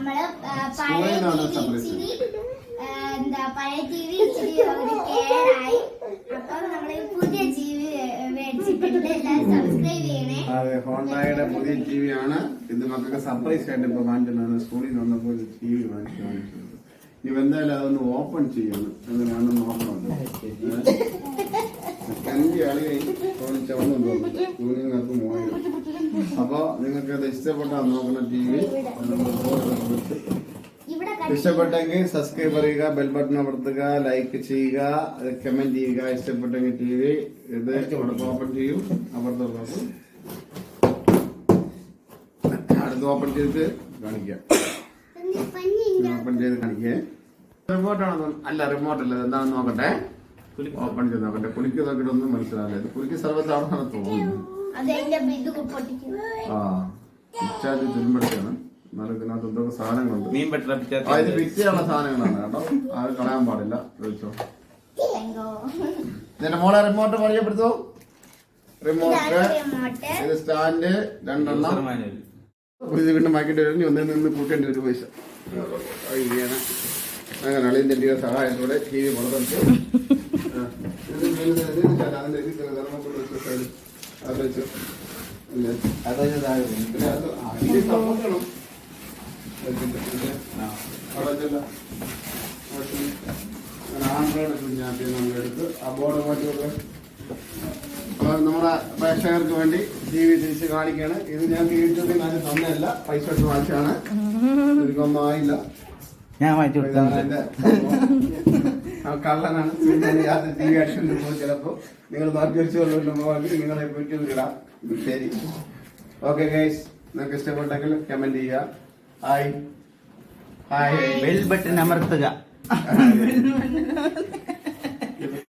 നമ്മള് പഴയ T V ഇച്ചിരി ഒരു കേടായി. അപ്പൊ നമ്മള് പുതിയ ടി വി മേടിച്ചിട്ടുണ്ട്. എല്ലാവരും സബ്സ്ക്രൈബ് ചെയ്യണേ. അതെ, ഹോണ്ടയുടെ പുതിയ ടി വി ആണ് ഇത്. മക്കൾക്ക് സർപ്രൈസ് ആയിട്ട് ഇപ്പൊ വാങ്ങിച്ചിട്ടാണ്. സ്കൂളിൽ നിന്ന് വന്നപ്പോൾ ഒരു ടി വി വാങ്ങിച്ചത്. ഇവ എന്തായാലും അതൊന്ന് ഓപ്പൺ ചെയ്യണം. എങ്ങനെയാണെന്ന് നോക്കണമല്ലോ. അഞ്ച് കളിയായി ചവന്നു നിങ്ങൾക്ക് മോയം. അപ്പൊ നിങ്ങൾക്ക് അത് ഇഷ്ടപ്പെട്ടാൽ നോക്കുന്ന ടി വി ഇഷ്ടപ്പെട്ടെങ്കിൽ സബ്സ്ക്രൈബ് ചെയ്യുക, ബെൽ ബട്ടൺ അമർത്തുക, ലൈക്ക് ചെയ്യുക, കമന്റ് ചെയ്യുക. ഇഷ്ടപ്പെട്ടെങ്കിൽ ടി വി ഇത് ഓപ്പൺ ചെയ്യും. അപ്പുറത്ത് അടുത്ത് ഓപ്പൺ ചെയ്തിട്ട് കാണിക്കാം. ഓപ്പൺ ചെയ്ത് കാണിക്കേ. റിമോട്ടാണോ? അല്ല, റിമോട്ട് അല്ല. എന്താണെന്ന് നോക്കട്ടെ. ഓപ്പൺ ചെയ്ത് നോക്കട്ടെ. കുലുക്കി നോക്കിയിട്ടൊന്നും മനസ്സിലാവില്ല. കുലുക്കി സർവ്വത്താണെന്നാണ് തോന്നുന്നു. ആ, ഇച്ചാതി തിരുമ്പടിക്കാണ്. എന്നാലും ഇതിനകത്ത് എന്തൊക്കെ സാധനങ്ങളുണ്ട്. ഇത് വിറ്റിയുള്ള സാധനങ്ങളാണ് കേട്ടോ. അത് കളയാൻ പാടില്ല. ചോദിച്ചോ. ഇതിന്റെ മോളെ റിമോട്ട് പരിചയപ്പെടുത്തോ. റിമോട്ട്, ഇത് സ്റ്റാൻഡ്, രണ്ടെണ്ണം. ഇത് വീണ്ടും മാക്കിട്ട് വരും. ഒന്നിൽ നിന്ന് കൂട്ടേണ്ടി ഒരു പൈസ. അങ്ങനെ അളിയന്റെ സഹായത്തോടെ ടി വി വളർന്നു. ആൻഡ്രോയിഡ് കുഞ്ഞാത്തി നമ്മളെടുത്ത് ആ ബോർഡ് മാറ്റിയൊക്കെ നമ്മുടെ പ്രേക്ഷകർക്ക് വേണ്ടി ടി വി തിരിച്ച് കാണിക്കാണ്. ഇത് ഞങ്ങൾക്ക് യൂട്യൂബിൽ നിന്ന് തന്നെയല്ല, പൈസ ഇട്ട് വാങ്ങിച്ചാണ്. എനിക്കൊന്നും ആയില്ല. ഞാൻ വാങ്ങിച്ചു എന്റെ കള്ളനാണ്. യാത്ര ടി വി അടിച്ചുകൊണ്ട് പോകും. ചിലപ്പോ നിങ്ങൾ മാറ്റി വെച്ചുകൊള്ളുമ്പോൾ നിങ്ങളെ യൂട്യൂബിൽ ഇടാം. ശരി, ഓക്കെ ഗൈസ്. നിങ്ങൾക്ക് ഇഷ്ടപ്പെട്ടെങ്കിൽ കമന്റ് ചെയ്യുക. Hi hi. ബെൽ ബട്ടൺ അമർത്തുക.